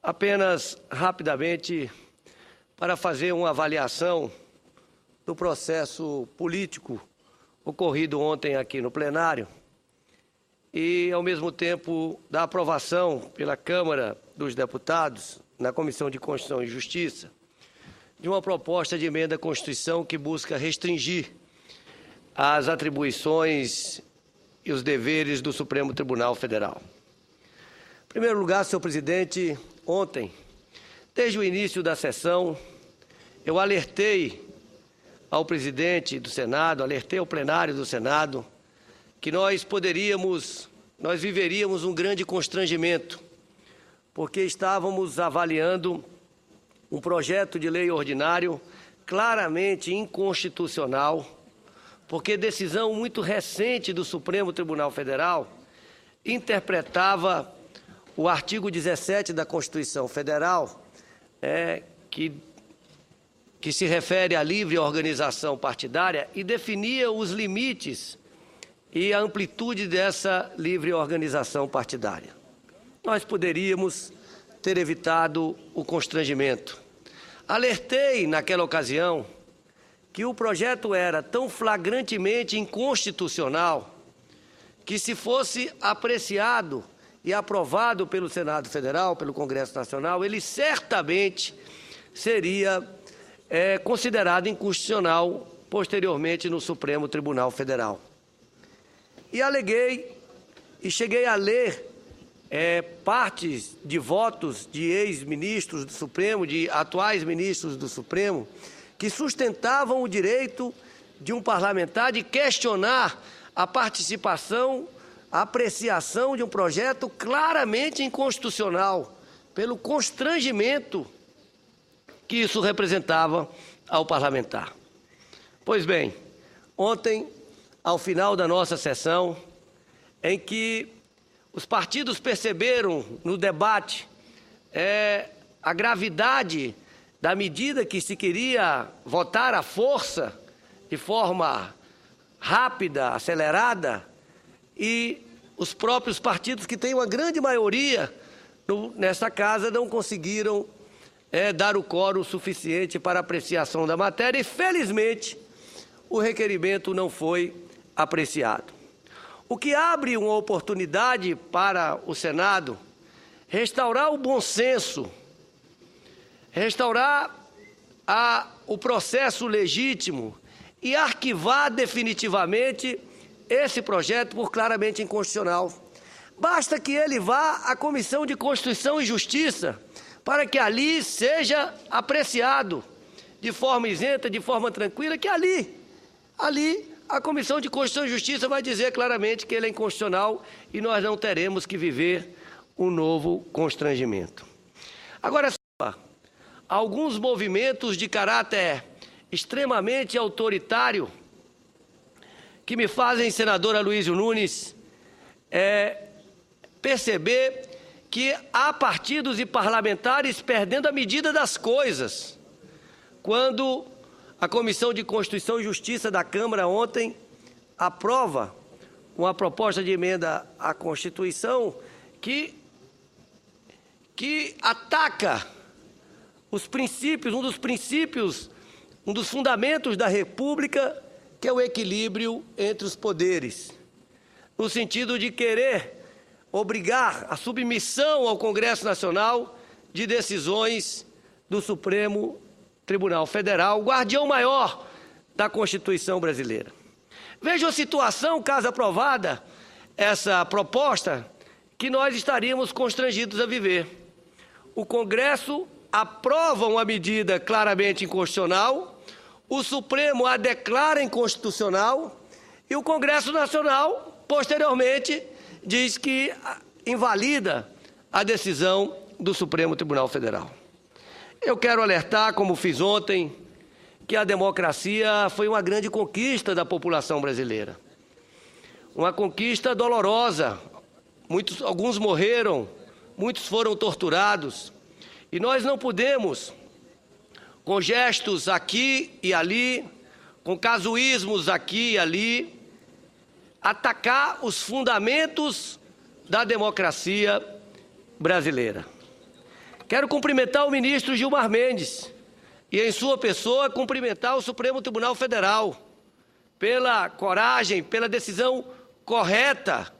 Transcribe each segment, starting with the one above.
Apenas rapidamente para fazer uma avaliação do processo político ocorrido ontem aqui no plenário e, ao mesmo tempo, da aprovação pela Câmara dos Deputados, na Comissão de Constituição e Justiça, de uma proposta de emenda à Constituição que busca restringir as atribuições e os deveres do Supremo Tribunal Federal. Em primeiro lugar, senhor presidente, ontem, desde o início da sessão, eu alertei ao presidente do Senado, alertei ao plenário do Senado, que nós viveríamos um grande constrangimento, porque estávamos avaliando um projeto de lei ordinário claramente inconstitucional, porque decisão muito recente do Supremo Tribunal Federal interpretava o artigo 17 da Constituição Federal, que se refere à livre organização partidária, e definia os limites e a amplitude dessa livre organização partidária. Nós poderíamos ter evitado o constrangimento. Alertei, naquela ocasião, que o projeto era tão flagrantemente inconstitucional que, se fosse apreciado e aprovado pelo Senado Federal, pelo Congresso Nacional, ele certamente seria considerado inconstitucional posteriormente no Supremo Tribunal Federal. E aleguei e cheguei a ler partes de votos de ex-ministros do Supremo, de atuais ministros do Supremo, que sustentavam o direito de um parlamentar de questionar a participação, a apreciação de um projeto claramente inconstitucional, pelo constrangimento que isso representava ao parlamentar. Pois bem, ontem, ao final da nossa sessão, em que os partidos perceberam no debate a gravidade da medida que se queria votar à força, de forma rápida, acelerada, e os próprios partidos que têm uma grande maioria nessa casa não conseguiram dar o quórum suficiente para apreciação da matéria e, felizmente, o requerimento não foi apreciado. O que abre uma oportunidade para o Senado restaurar o bom senso, restaurar o processo legítimo e arquivar definitivamente esse projeto por claramente inconstitucional. Basta que ele vá à Comissão de Constituição e Justiça para que ali seja apreciado de forma isenta, de forma tranquila, que ali a Comissão de Constituição e Justiça vai dizer claramente que ele é inconstitucional e nós não teremos que viver um novo constrangimento. Agora, alguns movimentos de caráter extremamente autoritário que me fazem, senador Aloysio Nunes, perceber que há partidos e parlamentares perdendo a medida das coisas. Quando a Comissão de Constituição e Justiça da Câmara ontem aprova uma proposta de emenda à Constituição que ataca os princípios, um dos fundamentos da República, que é o equilíbrio entre os poderes, no sentido de querer obrigar a submissão ao Congresso Nacional de decisões do Supremo Tribunal Federal, o guardião maior da Constituição brasileira. Veja a situação, caso aprovada essa proposta, que nós estaríamos constrangidos a viver. O Congresso aprova uma medida claramente inconstitucional, o Supremo a declara inconstitucional e o Congresso Nacional, posteriormente, diz que invalida a decisão do Supremo Tribunal Federal. Eu quero alertar, como fiz ontem, que a democracia foi uma grande conquista da população brasileira. Uma conquista dolorosa. Alguns morreram, muitos foram torturados. E nós não podemos, com gestos aqui e ali, com casuísmos aqui e ali, atacar os fundamentos da democracia brasileira. Quero cumprimentar o ministro Gilmar Mendes e, em sua pessoa, cumprimentar o Supremo Tribunal Federal pela coragem, pela decisão correta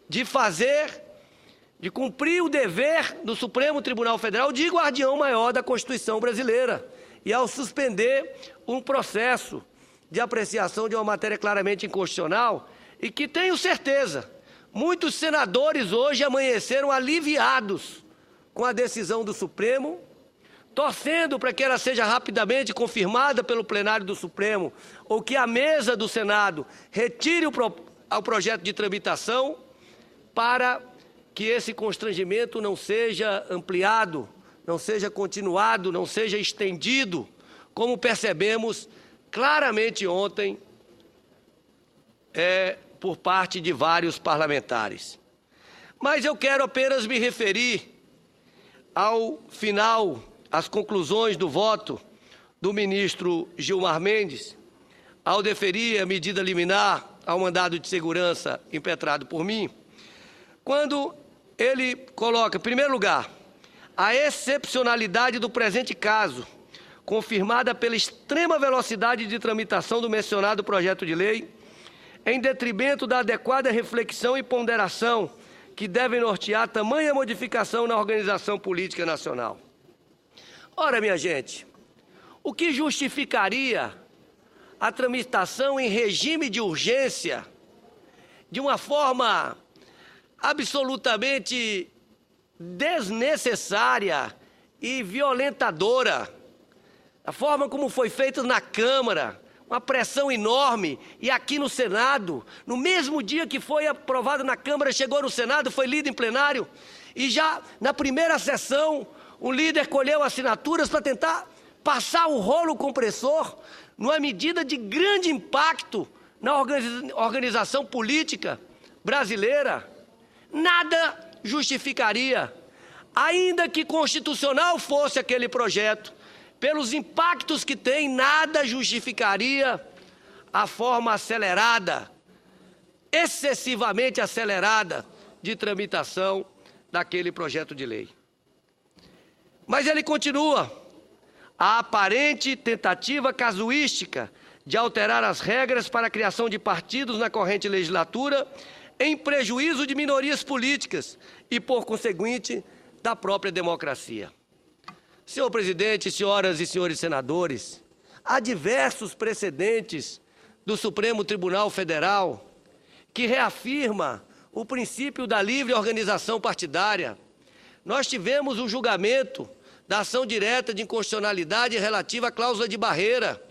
de cumprir o dever do Supremo Tribunal Federal de guardião maior da Constituição brasileira e ao suspender um processo de apreciação de uma matéria claramente inconstitucional e que, tenho certeza, muitos senadores hoje amanheceram aliviados com a decisão do Supremo, torcendo para que ela seja rapidamente confirmada pelo plenário do Supremo ou que a mesa do Senado retire o projeto de tramitação para que esse constrangimento não seja ampliado, não seja continuado, não seja estendido, como percebemos claramente ontem por parte de vários parlamentares. Mas eu quero apenas me referir ao final, às conclusões do voto do ministro Gilmar Mendes, ao deferir a medida liminar ao mandado de segurança impetrado por mim, quando ele coloca, em primeiro lugar, a excepcionalidade do presente caso, confirmada pela extrema velocidade de tramitação do mencionado projeto de lei, em detrimento da adequada reflexão e ponderação que devem nortear tamanha modificação na organização política nacional. Ora, minha gente, o que justificaria a tramitação em regime de urgência de uma forma absolutamente desnecessária e violentadora, a forma como foi feita na Câmara, uma pressão enorme, e aqui no Senado, no mesmo dia que foi aprovado na Câmara, chegou no Senado, foi lido em plenário, e já na primeira sessão, o líder colheu assinaturas para tentar passar o rolo compressor numa medida de grande impacto na organização política brasileira. Nada justificaria, ainda que constitucional fosse aquele projeto, pelos impactos que tem, nada justificaria a forma acelerada, excessivamente acelerada, de tramitação daquele projeto de lei. Mas ele continua: a aparente tentativa casuística de alterar as regras para a criação de partidos na corrente legislatura em prejuízo de minorias políticas e, por conseguinte, da própria democracia. Senhor presidente, senhoras e senhores senadores, há diversos precedentes do Supremo Tribunal Federal que reafirma o princípio da livre organização partidária. Nós tivemos o julgamento da ação direta de inconstitucionalidade relativa à cláusula de barreira.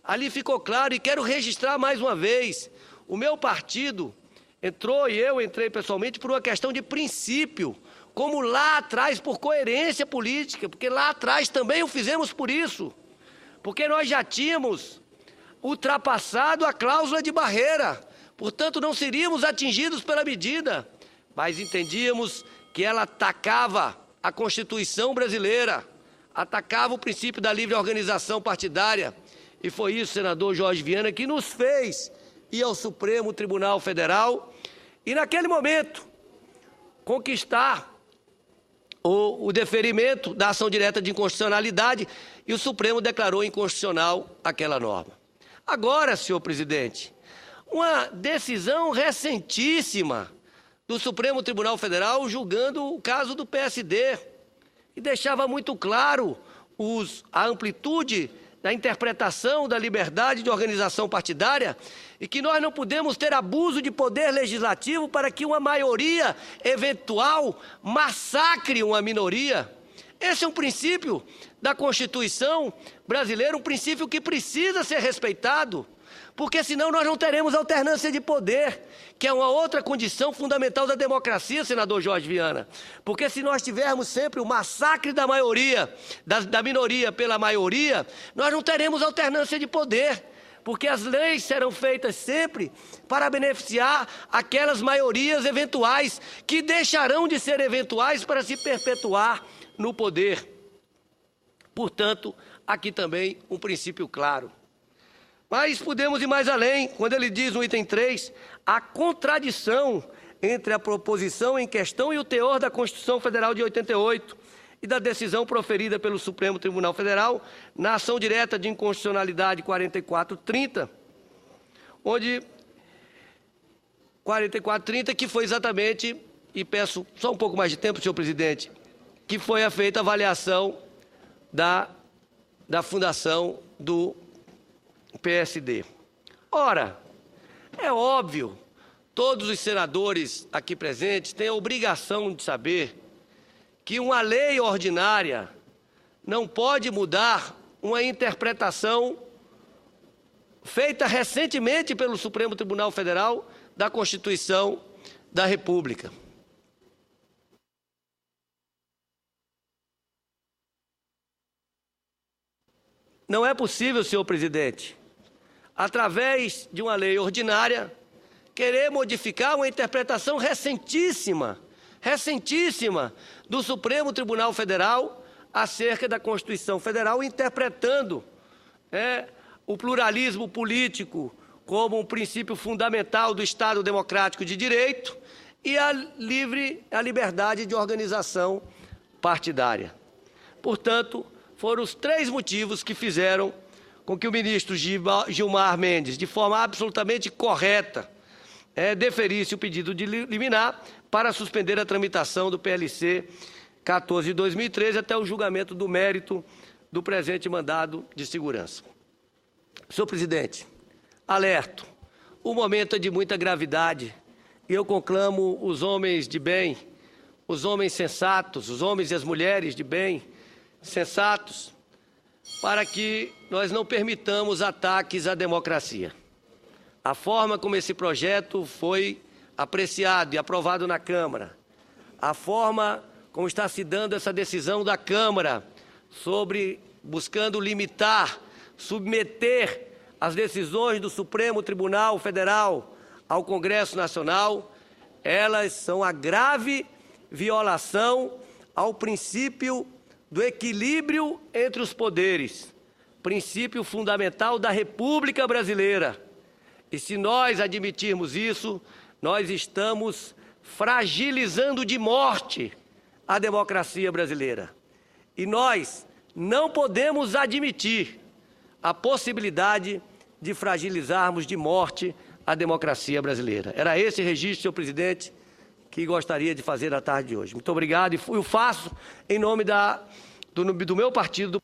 Ali ficou claro, e quero registrar mais uma vez, o meu partido entrou, e eu entrei pessoalmente, por uma questão de princípio, como lá atrás, por coerência política, porque lá atrás também o fizemos por isso, porque nós já tínhamos ultrapassado a cláusula de barreira, portanto não seríamos atingidos pela medida, mas entendíamos que ela atacava a Constituição brasileira, atacava o princípio da livre organização partidária, e foi isso, senador Jorge Viana, que nos fez ir ao Supremo Tribunal Federal e, naquele momento, conquistar o deferimento da ação direta de inconstitucionalidade, e o Supremo declarou inconstitucional aquela norma. Agora, senhor presidente, uma decisão recentíssima do Supremo Tribunal Federal julgando o caso do PSD, e deixava muito claro a amplitude da interpretação da liberdade de organização partidária, e que nós não podemos ter abuso de poder legislativo para que uma maioria eventual massacre uma minoria. Esse é um princípio da Constituição brasileira, um princípio que precisa ser respeitado, porque senão nós não teremos alternância de poder, que é uma outra condição fundamental da democracia, senador Jorge Viana. Porque se nós tivermos sempre o massacre da maioria, da minoria pela maioria, nós não teremos alternância de poder, porque as leis serão feitas sempre para beneficiar aquelas maiorias eventuais, que deixarão de ser eventuais para se perpetuar no poder. Portanto, aqui também um princípio claro. Mas podemos ir mais além, quando ele diz no item 3, a contradição entre a proposição em questão e o teor da Constituição Federal de 88, e da decisão proferida pelo Supremo Tribunal Federal na ação direta de inconstitucionalidade 4430, onde 4430, que foi exatamente, e peço só um pouco mais de tempo, senhor presidente, que foi feita a avaliação da fundação do PSD. Ora, é óbvio, todos os senadores aqui presentes têm a obrigação de saber que uma lei ordinária não pode mudar uma interpretação feita recentemente pelo Supremo Tribunal Federal da Constituição da República. Não é possível, senhor presidente, através de uma lei ordinária, querer modificar uma interpretação recentíssima do Supremo Tribunal Federal acerca da Constituição Federal, interpretando o pluralismo político como um princípio fundamental do Estado Democrático de Direito e a liberdade de organização partidária. Portanto, foram os 3 motivos que fizeram com que o ministro Gilmar Mendes, de forma absolutamente correta, deferisse o pedido de liminar para suspender a tramitação do PLC 14 de 2013 até o julgamento do mérito do presente mandado de segurança. Senhor presidente, alerto, o momento é de muita gravidade e eu conclamo os homens de bem, os homens sensatos, os homens e as mulheres de bem, sensatos, para que nós não permitamos ataques à democracia. A forma como esse projeto foi apreciado e aprovado na Câmara, a forma como está se dando essa decisão da Câmara sobre buscando limitar, submeter as decisões do Supremo Tribunal Federal ao Congresso Nacional, elas são a grave violação ao princípio do equilíbrio entre os poderes, princípio fundamental da República Brasileira. E se nós admitirmos isso, nós estamos fragilizando de morte a democracia brasileira. E nós não podemos admitir a possibilidade de fragilizarmos de morte a democracia brasileira. Era esse registro, senhor presidente, que gostaria de fazer na tarde de hoje. Muito obrigado e eu faço em nome do meu partido.